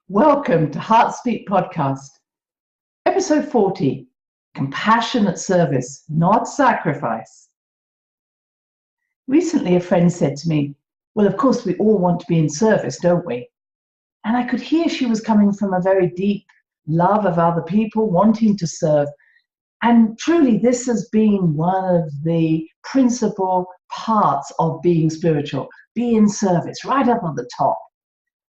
Welcome to Heart Speak Podcast, episode 40, Compassionate Service, Not Sacrifice. Recently, a friend said to me, well, of course, we all want to be in service, don't we? And I could hear she was coming from a very deep love of other people, wanting to serve. And truly, this has been one of the principal parts of being spiritual, be in service, right up on the top.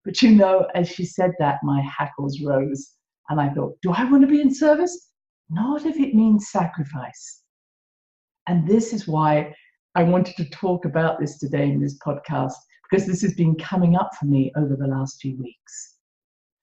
But you know, as she said that, my hackles rose. And I thought, do I want to be in service? Not if it means sacrifice. And this is why I wanted to talk about this today in this podcast, because this has been coming up for me over the last few weeks.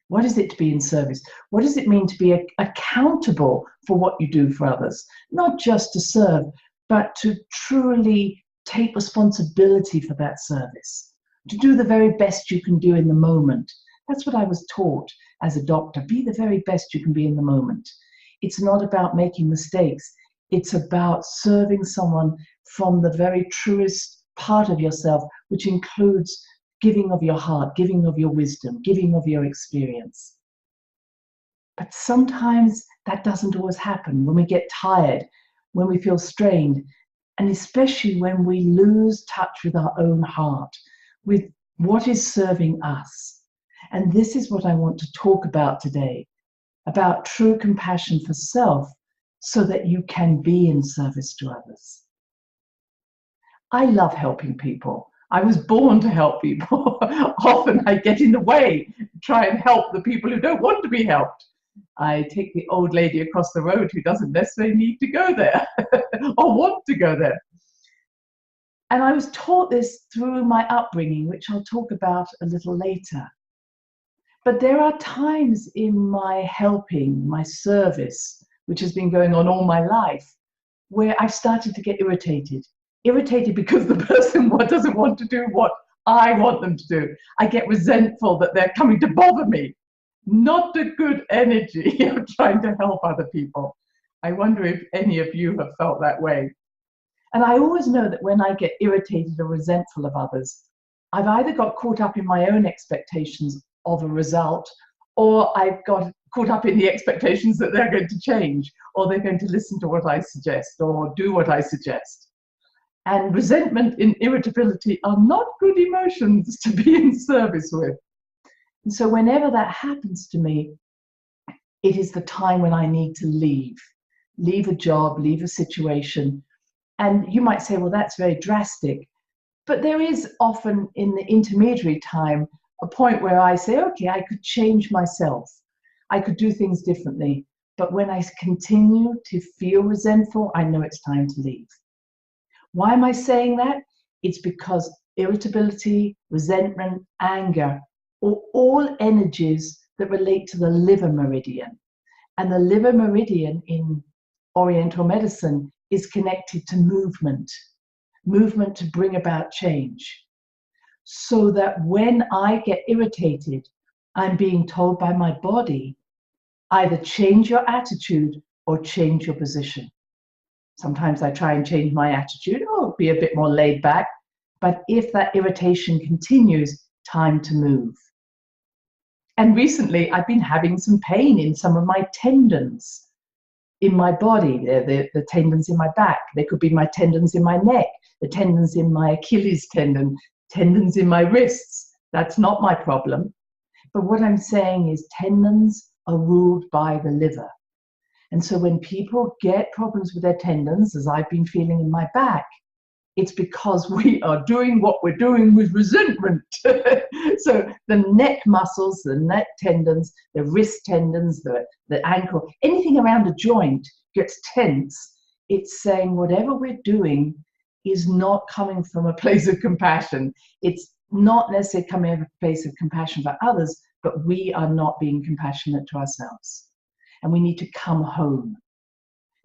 What is it to be in service? What does it mean to be accountable for what you do for others? Not just to serve, but to truly take responsibility for that service. To do the very best you can do in the moment. That's what I was taught as a doctor. Be the very best you can be in the moment. It's not about making mistakes. It's about serving someone from the very truest part of yourself, which includes giving of your heart, giving of your wisdom, giving of your experience. But sometimes that doesn't always happen. When we get tired, when we feel strained, and especially when we lose touch with our own heart, with what is serving us. And this is what I want to talk about today, about true compassion for self so that you can be in service to others. I love helping people. I was born to help people. Often I get in the way, try and help the people who don't want to be helped. I take the old lady across the road who doesn't necessarily need to go there or want to go there. And I was taught this through my upbringing, which I'll talk about a little later. But there are times in my helping, my service, which has been going on all my life, where I've started to get irritated. Irritated because the person doesn't want to do what I want them to do. I get resentful that they're coming to bother me. Not a good energy of trying to help other people. I wonder if any of you have felt that way. And I always know that when I get irritated or resentful of others, I've either got caught up in my own expectations of a result, or I've got caught up in the expectations that they're going to change, or they're going to listen to what I suggest, or do what I suggest. And resentment and irritability are not good emotions to be in service with. And so whenever that happens to me, it is the time when I need to leave a job, leave a situation. And you might say, well, that's very drastic. But there is often in the intermediary time a point where I say, okay, I could change myself. I could do things differently. But when I continue to feel resentful, I know it's time to leave. Why am I saying that? It's because irritability, resentment, anger are all energies that relate to the liver meridian. And the liver meridian in Oriental medicine is connected to movement to bring about change. So that when I get irritated, I'm being told by my body, either change your attitude or change your position. Sometimes I try and change my attitude, be a bit more laid back. But if that irritation continues, time to move. And recently I've been having some pain in some of my tendons in my body. The tendons in my back. They could be my tendons in my neck, the tendons in my Achilles tendon, tendons in my wrists. That's not my problem. But what I'm saying is tendons are ruled by the liver. And so when people get problems with their tendons, as I've been feeling in my back, it's because we are doing what we're doing with resentment. So the neck muscles, the neck tendons, the wrist tendons, the ankle, anything around a joint gets tense. It's saying whatever we're doing is not coming from a place of compassion. It's not necessarily coming from a place of compassion for others, but we are not being compassionate to ourselves. And we need to come home.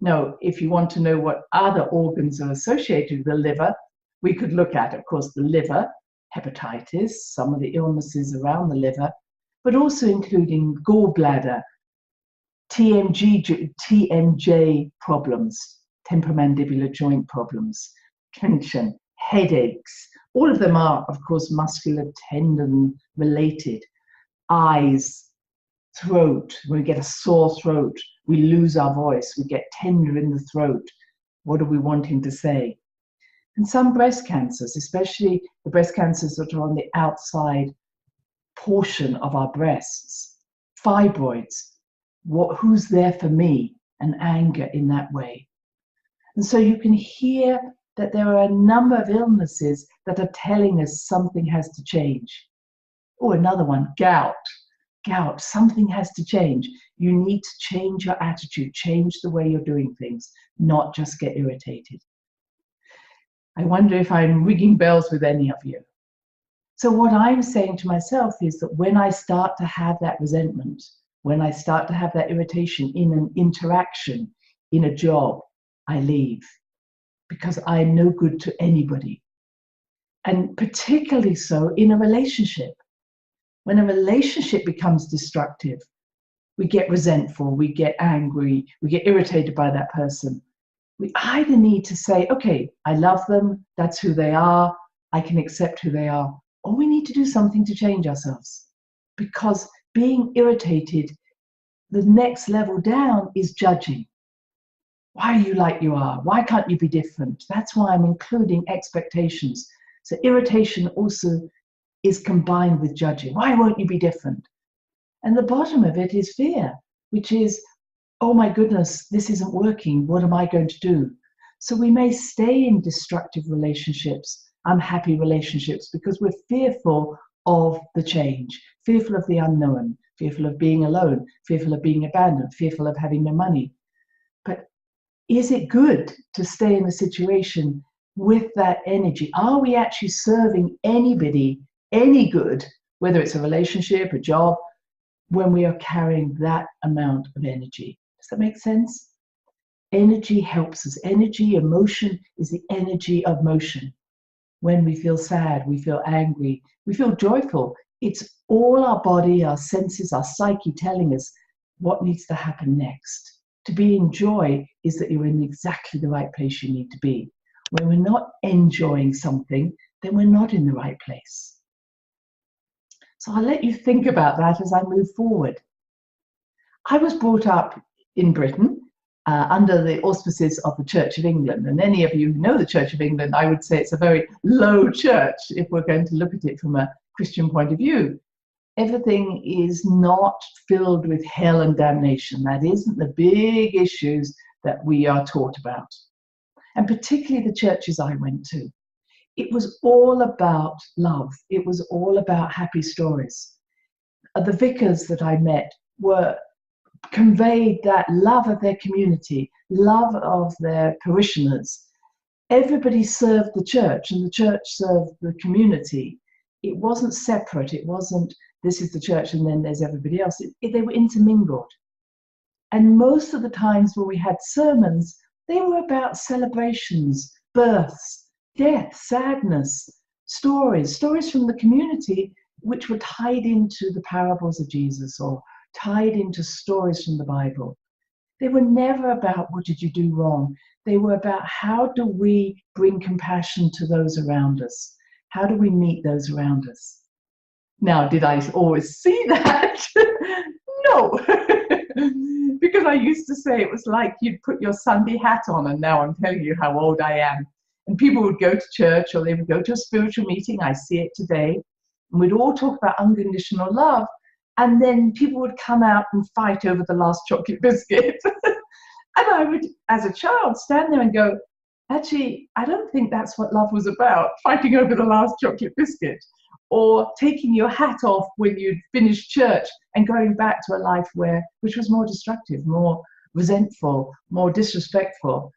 Now, if you want to know what other organs are associated with the liver, we could look at, of course, the liver, hepatitis, some of the illnesses around the liver, but also including gallbladder, TMJ problems, temporomandibular joint problems, tension, headaches. All of them are, of course, muscular tendon related. Eyes, throat, when we get a sore throat, we lose our voice, we get tender in the throat. What are we wanting to say? And some breast cancers, especially the breast cancers that are on the outside portion of our breasts, fibroids, who's there for me, and anger in that way. And so you can hear that there are a number of illnesses that are telling us something has to change. Oh, another one, gout. Gout, something has to change. You need to change your attitude, change the way you're doing things, not just get irritated. I wonder if I'm ringing bells with any of you. So what I'm saying to myself is that when I start to have that resentment, when I start to have that irritation in an interaction, in a job, I leave, because I'm no good to anybody. And particularly so in a relationship. When a relationship becomes destructive, we get resentful, we get angry, we get irritated by that person. We either need to say, okay, I love them, that's who they are, I can accept who they are, or we need to do something to change ourselves. Because being irritated, the next level down is judging. Why are you like you are? Why can't you be different? That's why I'm including expectations. So irritation also is combined with judging. Why won't you be different? And the bottom of it is fear, which is, oh my goodness, this isn't working. What am I going to do? So we may stay in destructive relationships, unhappy relationships, because we're fearful of the change, fearful of the unknown, fearful of being alone, fearful of being abandoned, fearful of having no money. But is it good to stay in a situation with that energy? Are we actually serving anybody any good, whether it's a relationship, a job, when we are carrying that amount of energy? Does that make sense? Energy helps us. Energy, emotion is the energy of motion. When we feel sad, we feel angry, we feel joyful. It's all our body, our senses, our psyche telling us what needs to happen next. To be in joy is that you're in exactly the right place you need to be. When we're not enjoying something, then we're not in the right place. So I'll let you think about that as I move forward. I was brought up in Britain under the auspices of the Church of England. And any of you who know the Church of England, I would say it's a very low church if we're going to look at it from a Christian point of view. Everything is not filled with hell and damnation. That isn't the big issues that we are taught about. And particularly the churches I went to. It was all about love. It was all about happy stories. The vicars that I met conveyed that love of their community, love of their parishioners. Everybody served the church and the church served the community. It wasn't separate. It wasn't, this is the church and then there's everybody else. They were intermingled. And most of the times when we had sermons, they were about celebrations, births, death, sadness, stories from the community which were tied into the parables of Jesus or tied into stories from the Bible. They were never about what did you do wrong. They were about how do we bring compassion to those around us? How do we meet those around us? Now, did I always see that? No. Because I used to say it was like you'd put your Sunday hat on, and now I'm telling you how old I am. And people would go to church or they would go to a spiritual meeting. I see it today. And we'd all talk about unconditional love. And then people would come out and fight over the last chocolate biscuit. And I would, as a child, stand there and go, actually, I don't think that's what love was about, fighting over the last chocolate biscuit. Or taking your hat off when you'd finished church and going back to a life which was more destructive, more resentful, more disrespectful.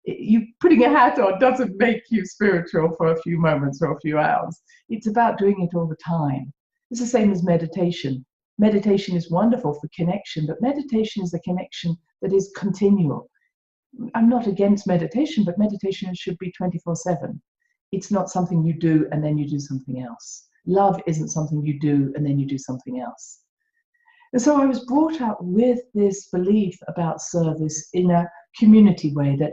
You putting a hat on doesn't make you spiritual for a few moments or a few hours. It's about doing it all the time. It's the same as meditation. Meditation is wonderful for connection, but meditation is a connection that is continual. I'm not against meditation, but meditation should be 24/7. It's not something you do and then you do something else. Love isn't something you do and then you do something else. And so I was brought up with this belief about service in a community way, that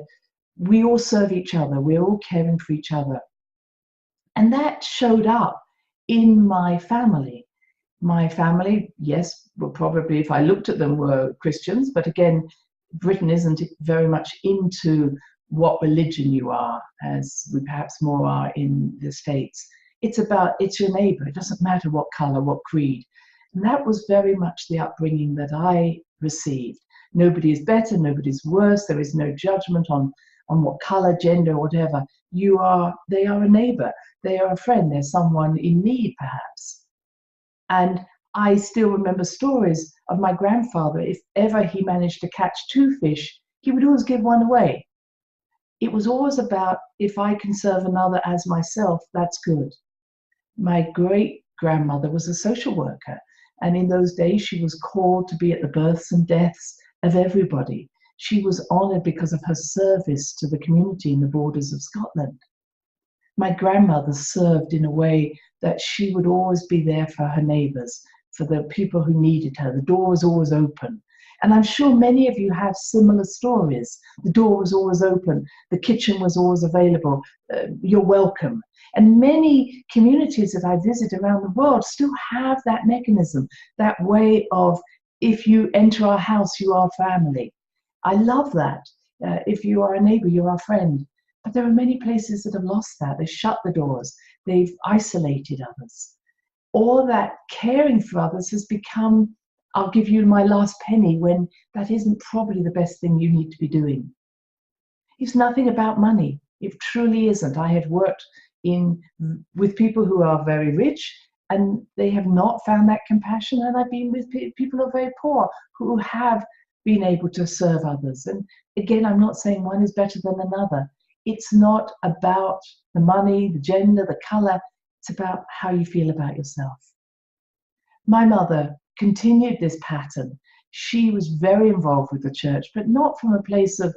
we all serve each other, we're all caring for each other. And that showed up in my family. My family, yes, were probably, if I looked at them, were Christians. But again, Britain isn't very much into what religion you are, as we perhaps more are in the States. It's about, it's your neighbor. It doesn't matter what color, what creed. And that was very much the upbringing that I received. Nobody is better, nobody's worse. There is no judgment on what color, gender, whatever. They are a neighbor. They are a friend. They're someone in need, perhaps. And I still remember stories of my grandfather. If ever he managed to catch 2 fish, he would always give one away. It was always about, if I can serve another as myself, that's good. My great grandmother was a social worker, and in those days she was called to be at the births and deaths of everybody. She was honored because of her service to the community in the borders of Scotland. My grandmother served in a way that she would always be there for her neighbors, for the people who needed her. The door was always open. And I'm sure many of you have similar stories. The door was always open. The kitchen was always available. You're welcome. And many communities that I visit around the world still have that mechanism, that way of, if you enter our house, you are family. I love that. If you are a neighbor, you're our friend. But there are many places that have lost that. They've shut the doors. They've isolated others. All that caring for others has become, I'll give you my last penny, when that isn't probably the best thing you need to be doing. It's nothing about money. It truly isn't. I have worked with people who are very rich, and they have not found that compassion. And I've been with people who are very poor, who have been able to serve others. And again, I'm not saying one is better than another. It's not about the money, the gender, the color. It's about how you feel about yourself. My mother continued this pattern. She was very involved with the church, but not from a place of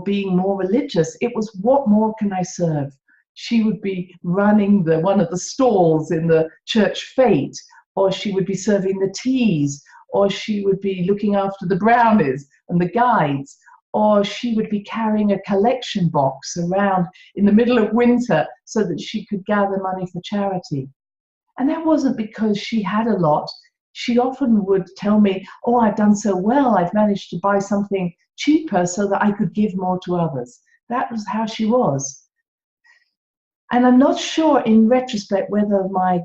being more religious. It was, what more can I serve? She would be running one of the stalls in the church fete, or she would be serving the teas, or she would be looking after the brownies and the guides, or she would be carrying a collection box around in the middle of winter so that she could gather money for charity. And that wasn't because she had a lot. She often would tell me, oh, I've done so well, I've managed to buy something cheaper so that I could give more to others. That was how she was. And I'm not sure in retrospect whether my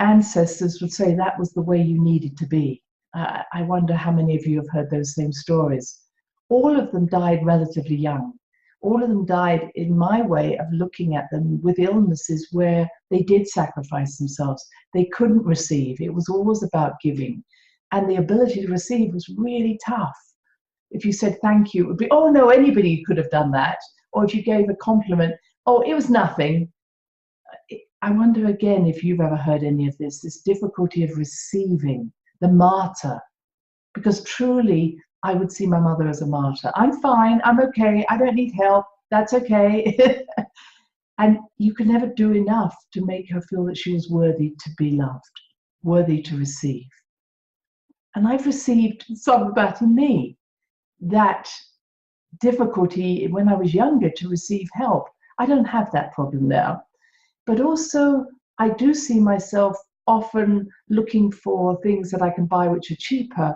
ancestors would say that was the way you needed to be. I wonder how many of you have heard those same stories. All of them died relatively young. All of them died, in my way of looking at them, with illnesses where they did sacrifice themselves. They couldn't receive. It was always about giving. And the ability to receive was really tough. If you said thank you, it would be, oh no, anybody could have done that. Or if you gave a compliment, oh, it was nothing. I wonder again if you've ever heard any of this difficulty of receiving, the martyr. Because truly, I would see my mother as a martyr. I'm fine, I'm okay, I don't need help, that's okay. And you could never do enough to make her feel that she was worthy to be loved, worthy to receive. And I've received some of that in me, that difficulty when I was younger to receive help. I don't have that problem now. But also, I do see myself often looking for things that I can buy which are cheaper,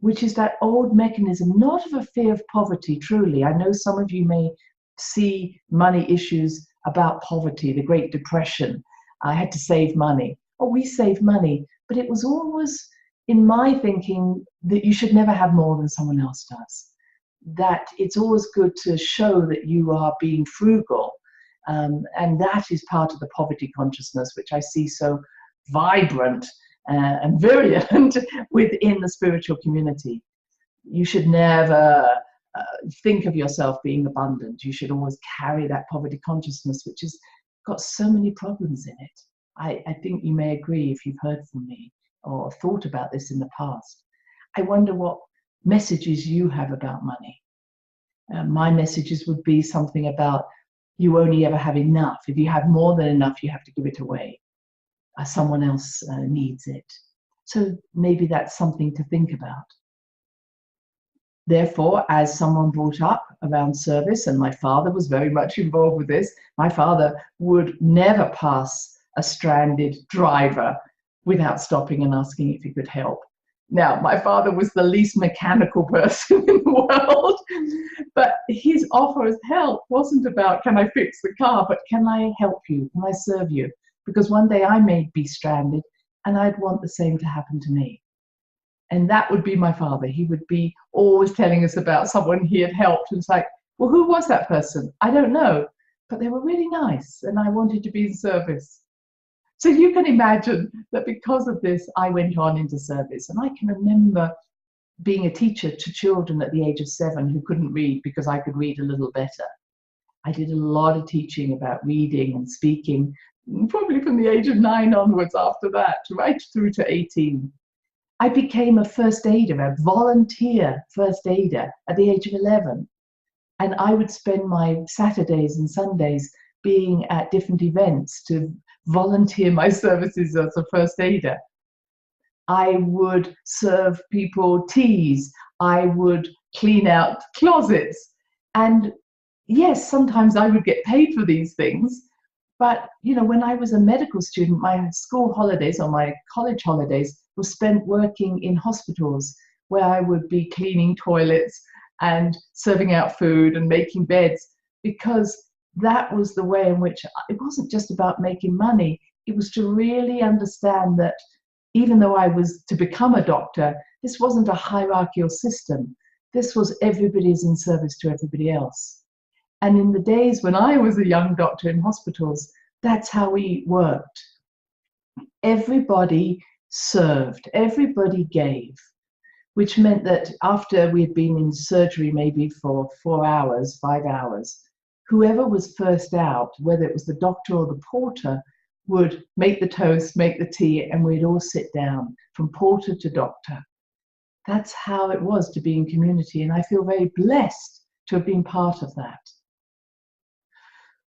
which is that old mechanism, not of a fear of poverty, truly. I know some of you may see money issues about poverty, the Great Depression. I had to save money. Oh, we saved money. But it was always in my thinking that you should never have more than someone else does. That it's always good to show that you are being frugal. And that is part of the poverty consciousness, which I see so vibrant and virulent within the spiritual community. You should never think of yourself being abundant. You should always carry that poverty consciousness, which has got so many problems in it. I think you may agree if you've heard from me or thought about this in the past. I wonder what messages you have about money. My messages would be something about you only ever have enough. If you have more than enough, you have to give it away. Someone else needs it. So maybe that's something to think about. Therefore, as someone brought up around service, and my father was very much involved with this, my father would never pass a stranded driver without stopping and asking if he could help. Now, my father was the least mechanical person in the world, but his offer of help wasn't about, can I fix the car, but can I help you? Can I serve you? Because one day I may be stranded and I'd want the same to happen to me. And that would be my father. He would be always telling us about someone he had helped. And it's like, well, who was that person? I don't know, but they were really nice and I wanted to be in service. So you can imagine that because of this, I went on into service. And I can remember being a teacher to children at the age of 7 who couldn't read because I could read a little better. I did a lot of teaching about reading and speaking, probably from the age of 9 onwards after that, right through to 18. I became a first aider, a volunteer first aider at the age of 11. And I would spend my Saturdays and Sundays being at different events to volunteer my services as a first aider. I would serve people teas. I would clean out closets. And yes, sometimes I would get paid for these things. But, you know, when I was a medical student, my school holidays or my college holidays were spent working in hospitals where I would be cleaning toilets and serving out food and making beds, because that was the way in which it wasn't just about making money. It was to really understand that even though I was to become a doctor, this wasn't a hierarchical system. This was everybody's in service to everybody else. And in the days when I was a young doctor in hospitals, that's how we worked. Everybody served, everybody gave, which meant that after we had been in surgery maybe for 4 hours, 5 hours, whoever was first out, whether it was the doctor or the porter, would make the toast, make the tea, and we'd all sit down from porter to doctor. That's how it was to be in community, and I feel very blessed to have been part of that.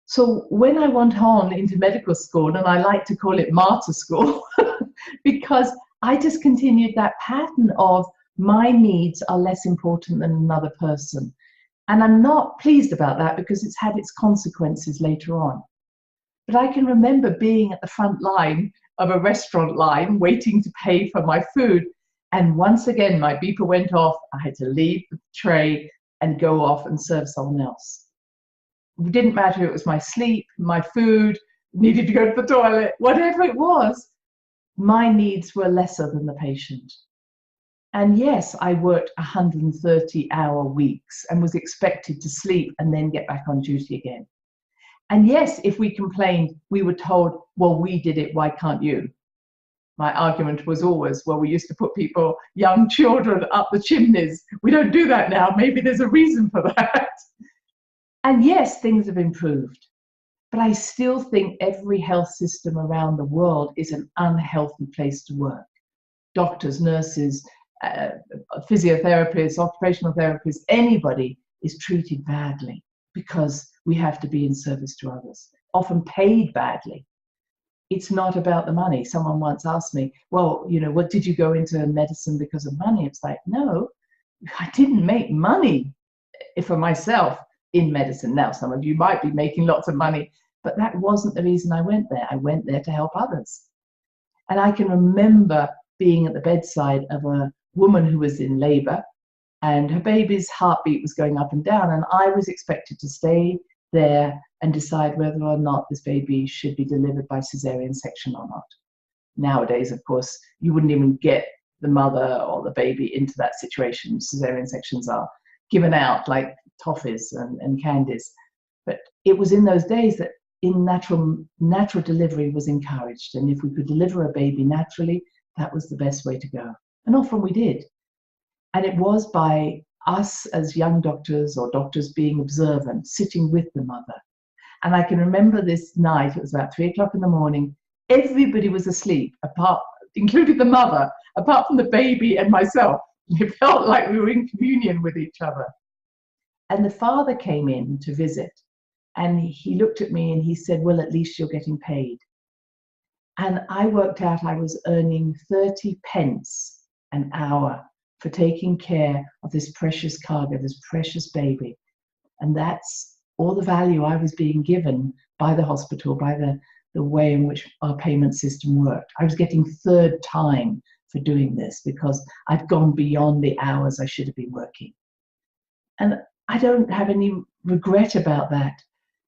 So when I went on into medical school, and I like to call it martyr school, because I just continued that pattern of my needs are less important than another person. And I'm not pleased about that because it's had its consequences later on. But I can remember being at the front line of a restaurant line, waiting to pay for my food. And once again, my beeper went off. I had to leave the tray and go off and serve someone else. It didn't matter if it was my sleep, my food, needed to go to the toilet, whatever it was, my needs were lesser than the patient. And yes, I worked 130-hour weeks and was expected to sleep and then get back on duty again. And yes, if we complained, we were told, well, we did it, why can't you? My argument was always, well, we used to put people, young children, up the chimneys. We don't do that now. Maybe there's a reason for that. And yes, things have improved. But I still think every health system around the world is an unhealthy place to work. Doctors, nurses, physiotherapists, occupational therapists, anybody is treated badly because we have to be in service to others, often paid badly. It's not about the money. Someone once asked me, well, you know, what did you go into medicine because of money? It's like, no, I didn't make money for myself in medicine. Now, some of you might be making lots of money, but that wasn't the reason I went there. I went there to help others. And I can remember being at the bedside of a woman who was in labor, and her baby's heartbeat was going up and down, and I was expected to stay there and decide whether or not this baby should be delivered by cesarean section or not. Nowadays, of course, you wouldn't even get the mother or the baby into that situation. Cesarean sections are given out like toffees and candies. But it was in those days that natural delivery was encouraged, and if we could deliver a baby naturally, that was the best way to go. And often we did. And it was by us as young doctors or doctors being observant, sitting with the mother. And I can remember this night, it was about 3 o'clock in the morning, everybody was asleep, including the mother, apart from the baby and myself. It felt like we were in communion with each other. And the father came in to visit, and he looked at me and he said, well, at least you're getting paid. And I worked out I was earning 30 pence an hour for taking care of this precious cargo, this precious baby. And that's all the value I was being given by the hospital, by the the way in which our payment system worked. I was getting third time for doing this because I'd gone beyond the hours I should have been working. And I don't have any regret about that.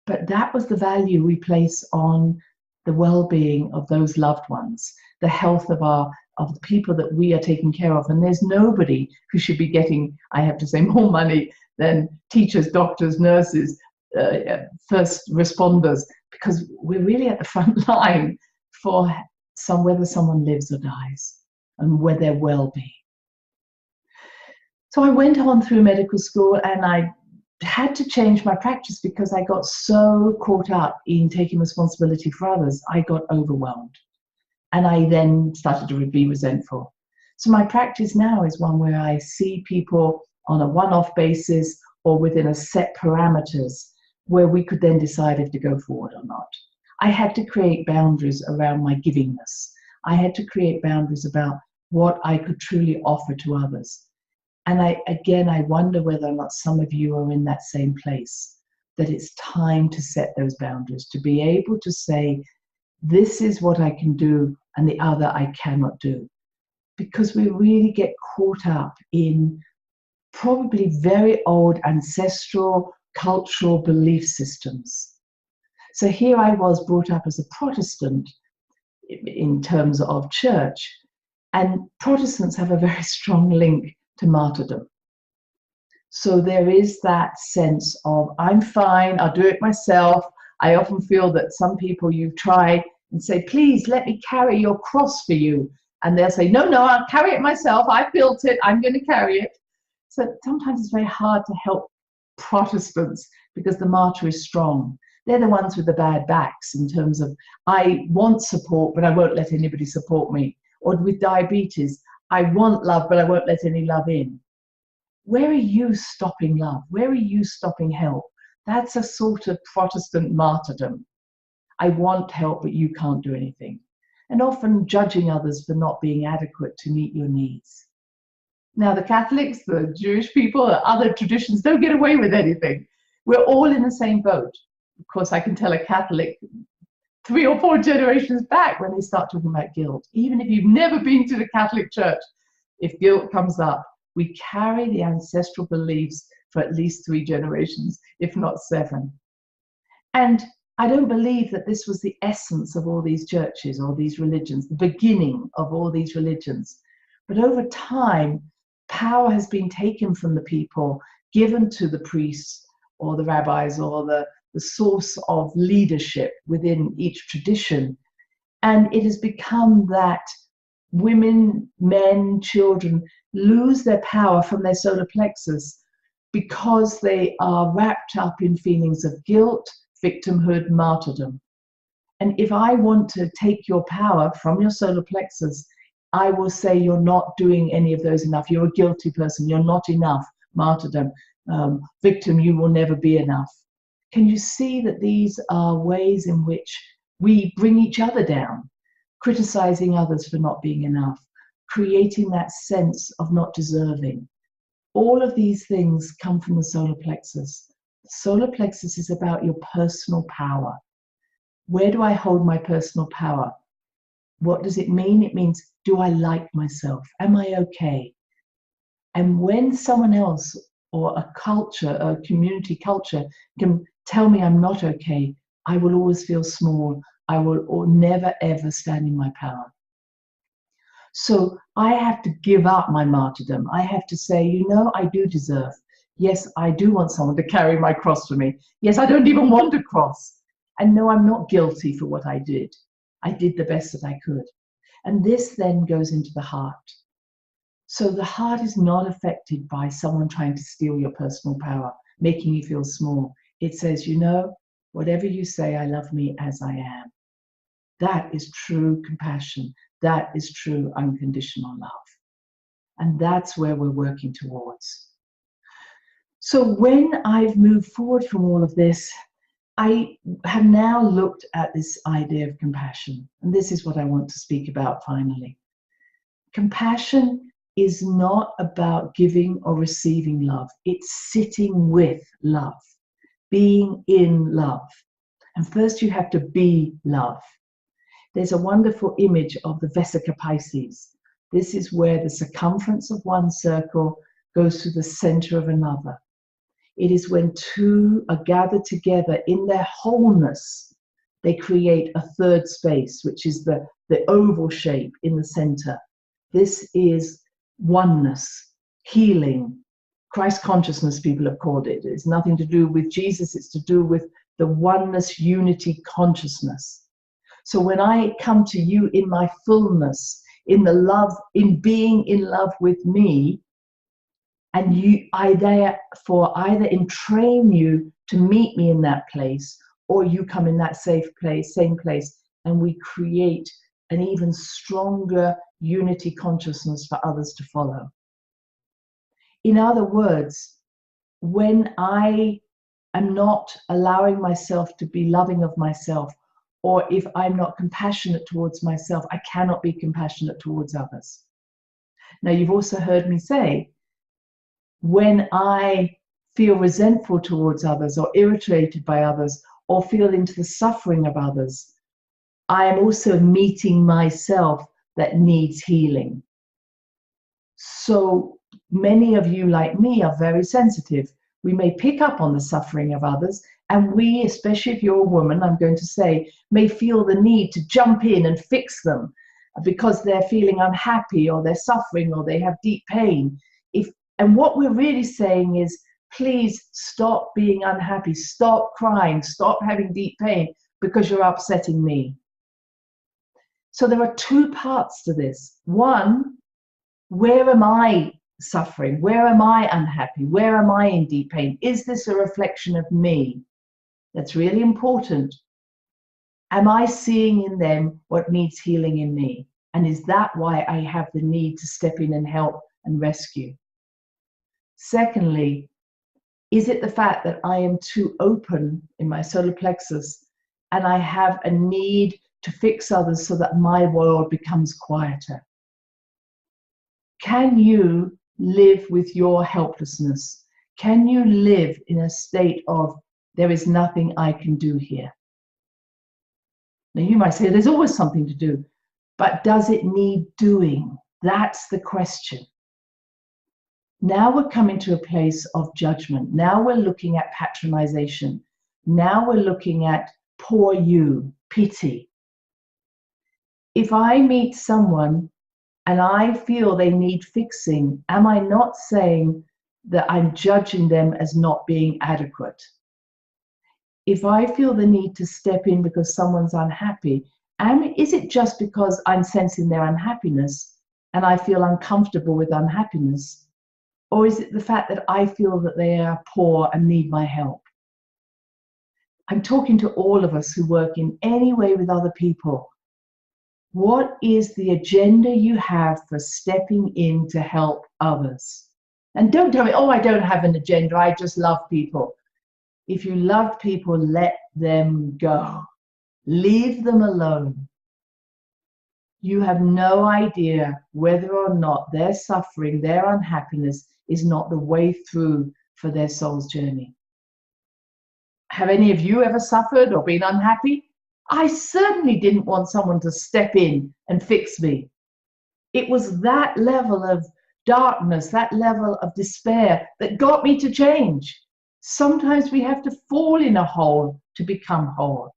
But that was the value we place on the well-being of those loved ones, the health of the people that we are taking care of. And there's nobody who should be getting, I have to say, more money than teachers, doctors, nurses, first responders, because we're really at the front line for whether someone lives or dies and where their well-being. So I went on through medical school, and I had to change my practice because I got so caught up in taking responsibility for others. I got overwhelmed, and I then started to be resentful. So my practice now is one where I see people on a one-off basis or within a set parameters where we could then decide if to go forward or not. I had to create boundaries around my givingness. I had to create boundaries about what I could truly offer to others. And I wonder whether or not some of you are in that same place, that it's time to set those boundaries, to be able to say, this is what I can do and the other I cannot do. Because we really get caught up in probably very old ancestral cultural belief systems. So here I was brought up as a Protestant in terms of church, and Protestants have a very strong link to martyrdom. So there is that sense of, I'm fine, I'll do it myself. I often feel that some people you try and say, please let me carry your cross for you. And they'll say, no, I'll carry it myself. I built it, I'm going to carry it. So sometimes it's very hard to help Protestants because the martyr is strong. They're the ones with the bad backs in terms of, I want support, but I won't let anybody support me. Or with diabetes, I want love, but I won't let any love in. Where are you stopping love? Where are you stopping help? That's a sort of Protestant martyrdom. I want help, but you can't do anything. And often judging others for not being adequate to meet your needs. Now, the Catholics, the Jewish people, the other traditions don't get away with anything. We're all in the same boat. Of course, I can tell a Catholic 3 or 4 generations back when they start talking about guilt. Even if you've never been to the Catholic Church, if guilt comes up, we carry the ancestral beliefs for at least 3 generations, if not 7. And I don't believe that this was the essence of all these churches or these religions, the beginning of all these religions. But over time, power has been taken from the people, given to the priests or the rabbis or the source of leadership within each tradition. And it has become that women, men, children lose their power from their solar plexus because they are wrapped up in feelings of guilt, victimhood, martyrdom. And if I want to take your power from your solar plexus, I will say you're not doing any of those enough. You're a guilty person. You're not enough. Martyrdom. Victim, you will never be enough. Can you see that these are ways in which we bring each other down, criticizing others for not being enough, creating that sense of not deserving? All of these things come from the solar plexus. The solar plexus is about your personal power. Where do I hold my personal power? What does it mean? It means, do I like myself? Am I okay? And when someone else or a culture, a community culture, can tell me I'm not okay, I will always feel small. I will never, ever stand in my power. So I have to give up my martyrdom. I have to say, you know, I do deserve. Yes, I do want someone to carry my cross for me. Yes, I don't even want a cross. And no, I'm not guilty for what I did. I did the best that I could. And this then goes into the heart. So the heart is not affected by someone trying to steal your personal power, making you feel small. It says, you know, whatever you say, I love me as I am. That is true compassion. That is true unconditional love. And that's where we're working towards. So when I've moved forward from all of this, I have now looked at this idea of compassion. And this is what I want to speak about finally. Compassion is not about giving or receiving love. It's sitting with love, being in love. And first you have to be love. there's a wonderful image of the Vesica Pisces. This is where the circumference of one circle goes through the center of another. It is when two are gathered together in their wholeness, they create a third space, which is the oval shape in the center. This is oneness, healing, Christ consciousness, people have called it. It's nothing to do with Jesus, it's to do with the oneness, unity consciousness. So when I come to you in my fullness, in the love, in being in love with me, and I therefore either entrain you to meet me in that place, or you come in that safe place, same place, and we create an even stronger unity consciousness for others to follow. In other words, when I am not allowing myself to be loving of myself, or if I'm not compassionate towards myself, I cannot be compassionate towards others. Now, you've also heard me say, when I feel resentful towards others, or irritated by others, or feel into the suffering of others, I am also meeting myself that needs healing. So many of you, like me, are very sensitive. We may pick up on the suffering of others, and we, especially if you're a woman, I'm going to say, may feel the need to jump in and fix them because they're feeling unhappy, or they're suffering, or they have deep pain. And what we're really saying is, please stop being unhappy, stop crying, stop having deep pain because you're upsetting me. So there are two parts to this. One, where am I suffering? Where am I unhappy? Where am I in deep pain? Is this a reflection of me? That's really important. Am I seeing in them what needs healing in me? And is that why I have the need to step in and help and rescue? Secondly, is it the fact that I am too open in my solar plexus and I have a need to fix others so that my world becomes quieter? Can you live with your helplessness? Can you live in a state of, there is nothing I can do here? Now you might say there's always something to do, but does it need doing? That's the question. Now we're coming to a place of judgment. Now we're looking at patronization. Now we're looking at poor you, pity. If I meet someone and I feel they need fixing, am I not saying that I'm judging them as not being adequate? If I feel the need to step in because someone's unhappy, is it just because I'm sensing their unhappiness and I feel uncomfortable with unhappiness? Or is it the fact that I feel that they are poor and need my help? I'm talking to all of us who work in any way with other people. What is the agenda you have for stepping in to help others? And don't tell me, oh, I don't have an agenda, I just love people. If you love people, let them go. Leave them alone. You have no idea whether or not their suffering, their unhappiness is not the way through for their soul's journey. Have any of you ever suffered or been unhappy? I certainly didn't want someone to step in and fix me. It was that level of darkness, that level of despair that got me to change. Sometimes we have to fall in a hole to become whole.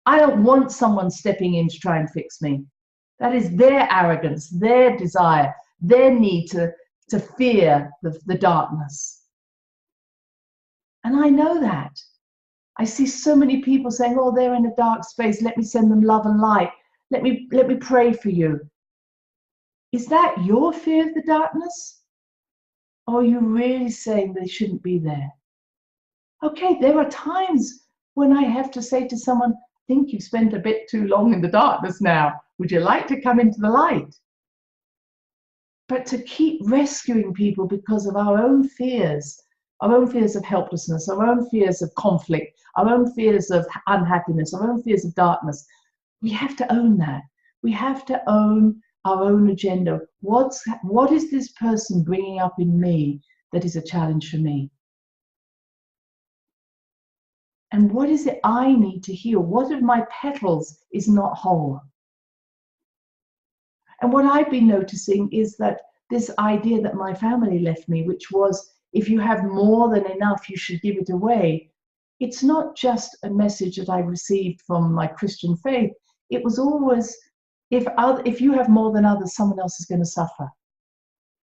I don't want someone stepping in to try and fix me. That is their arrogance, their desire, their need to fear the darkness. And I know that. I see so many people saying, oh, they're in a dark space, let me send them love and light. Let me pray for you. Is that your fear of the darkness? Or are you really saying they shouldn't be there? Okay, there are times when I have to say to someone, I think you've spent a bit too long in the darkness now. Would you like to come into the light? But to keep rescuing people because of our own fears of helplessness, our own fears of conflict, our own fears of unhappiness, our own fears of darkness, we have to own that. We have to own our own agenda. What is this person bringing up in me that is a challenge for me? And what is it I need to heal? What of my petals is not whole? And what I've been noticing is that this idea that my family left me, which was if you have more than enough, you should give it away. It's not just a message that I received from my Christian faith. It was always, if you have more than others, someone else is going to suffer.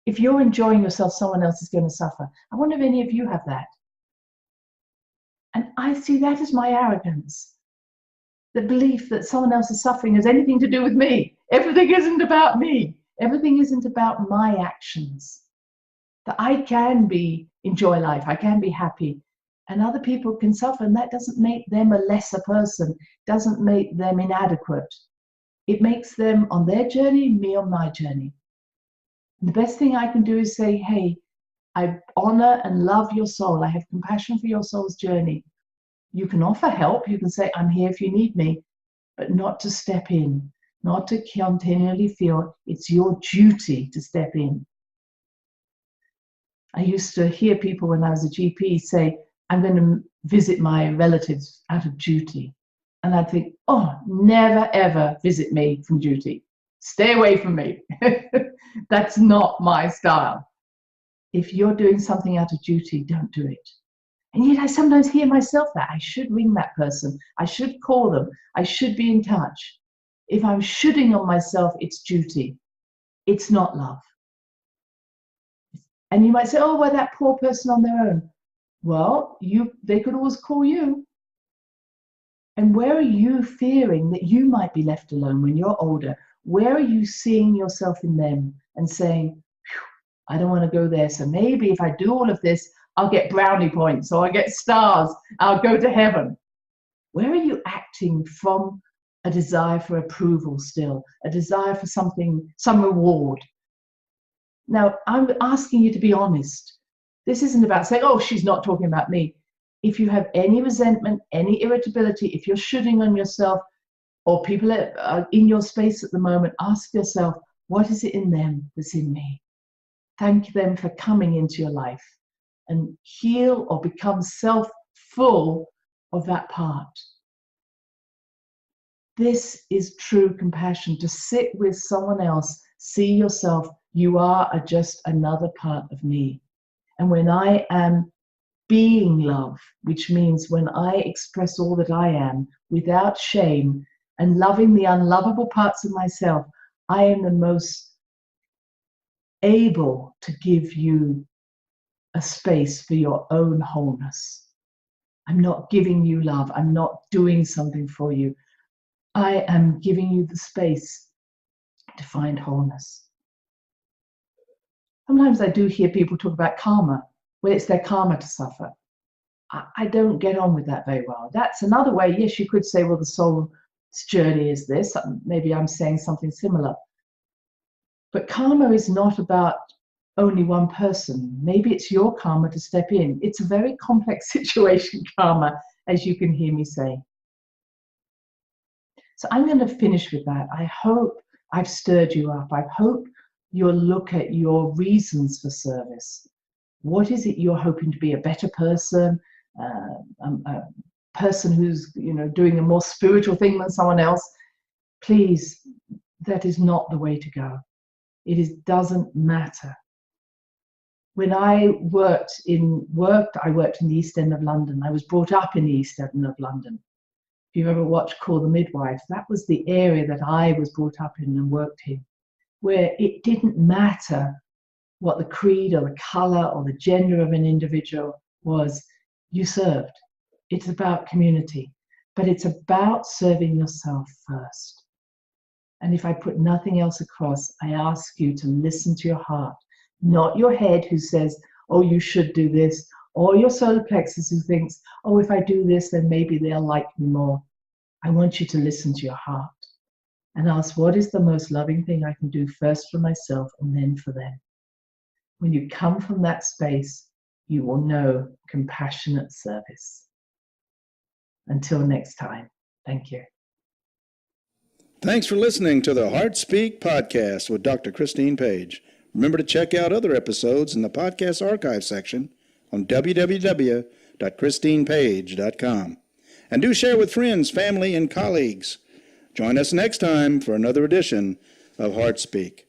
If you're enjoying yourself, someone else is going to suffer. I wonder if any of you have that. And I see that as my arrogance. The belief that someone else's suffering has anything to do with me. Everything isn't about me. Everything isn't about my actions. That I can enjoy life, I can be happy, and other people can suffer, and that doesn't make them a lesser person, doesn't make them inadequate. It makes them on their journey, me on my journey. And the best thing I can do is say, hey, I honor and love your soul. I have compassion for your soul's journey. You can offer help. You can say, I'm here if you need me, but not to step in, not to continually feel it's your duty to step in. I used to hear people when I was a GP say, I'm going to visit my relatives out of duty. And I'd think, oh, never, ever visit me from duty. Stay away from me. That's not my style. If you're doing something out of duty, don't do it. And yet I sometimes hear myself that I should ring that person. I should call them. I should be in touch. If I'm shoulding on myself, it's duty. It's not love. And you might say, oh, well, that poor person on their own. Well, they could always call you. And where are you fearing that you might be left alone when you're older? Where are you seeing yourself in them and saying, I don't want to go there. So maybe if I do all of this, I'll get brownie points or I'll get stars. I'll go to heaven. Where are you acting from a desire for approval still, a desire for something, some reward? Now, I'm asking you to be honest. This isn't about saying, oh, she's not talking about me. If you have any resentment, any irritability, if you're shooting on yourself or people are in your space at the moment, ask yourself, what is it in them that's in me? Thank them for coming into your life and heal or become self-full of that part. This is true compassion, to sit with someone else, see yourself, you are just another part of me. And when I am being love, which means when I express all that I am without shame and loving the unlovable parts of myself, I am the most able to give you a space for your own wholeness. I'm not giving you love. I'm not doing something for you. I am giving you the space to find wholeness. Sometimes I do hear people talk about karma. Well, it's their karma to suffer. I don't get on with that very well. That's another way. Yes, you could say, well, the soul's journey is this. Maybe I'm saying something similar. But karma is not about only one person. Maybe it's your karma to step in. It's a very complex situation, karma, as you can hear me say. So I'm going to finish with that. I hope I've stirred you up. I hope you'll look at your reasons for service. What is it you're hoping to be? A better person, a person who's doing a more spiritual thing than someone else? Please, that is not the way to go. Doesn't matter. When I worked in the East End of London. I was brought up in the East End of London. If you've ever watched Call the Midwife, that was the area that I was brought up in and worked in, where it didn't matter what the creed or the color or the gender of an individual was, you served. It's about community, but it's about serving yourself first. And if I put nothing else across, I ask you to listen to your heart, not your head who says, oh, you should do this, or your solar plexus who thinks, oh, if I do this, then maybe they'll like me more. I want you to listen to your heart and ask, what is the most loving thing I can do first for myself and then for them? When you come from that space, you will know compassionate service. Until next time, thank you. Thanks for listening to the Heart Speak podcast with Dr. Christine Page. Remember to check out other episodes in the podcast archive section on www.christinepage.com. And do share with friends, family, and colleagues. Join us next time for another edition of Heart Speak.